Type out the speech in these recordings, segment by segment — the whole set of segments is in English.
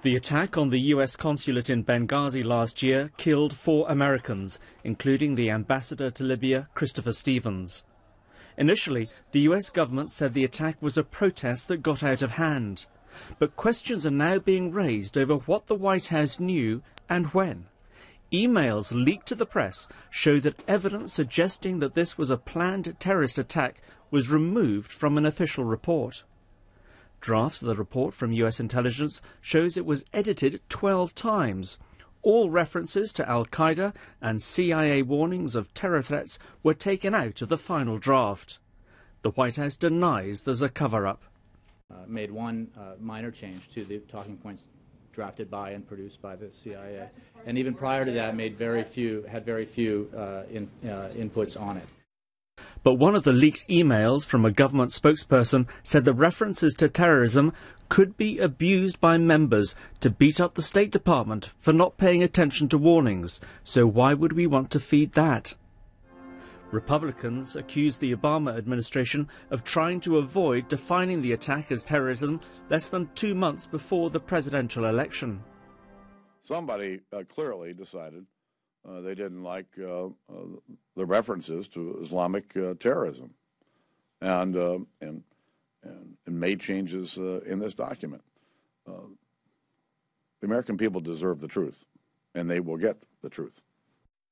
The attack on the US consulate in Benghazi last year killed 4 Americans, including the ambassador to Libya, Christopher Stevens. Initially, the US government said the attack was a protest that got out of hand. But questions are now being raised over what the White House knew and when. Emails leaked to the press show that evidence suggesting that this was a planned terrorist attack was removed from an official report. Drafts of the report from US intelligence shows it was edited 12 times. All references to Al-Qaeda and CIA warnings of terror threats were taken out of the final draft. The White House denies there's a cover-up. Made one minor change to the talking points drafted by and produced by the CIA, and even prior to that, had very few inputs on it. But one of the leaked emails from a government spokesperson said the references to terrorism could be abused by members to beat up the State Department for not paying attention to warnings. So why would we want to feed that? Republicans accused the Obama administration of trying to avoid defining the attack as terrorism less than 2 months before the presidential election. Somebody clearly decided they didn't like the references to Islamic terrorism, and made changes in this document. The American people deserve the truth, and they will get the truth.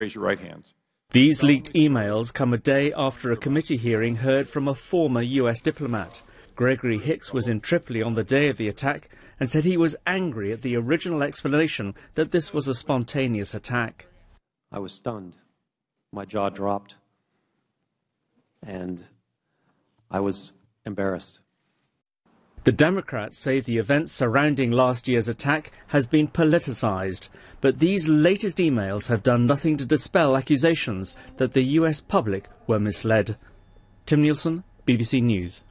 Raise your right hands. These leaked emails come a day after a committee hearing heard from a former US diplomat. Gregory Hicks was in Tripoli on the day of the attack and said he was angry at the original explanation that this was a spontaneous attack. I was stunned. My jaw dropped, and I was embarrassed. The Democrats say the events surrounding last year's attack has been politicized, but these latest emails have done nothing to dispel accusations that the US public were misled. Tim Nielsen, BBC News.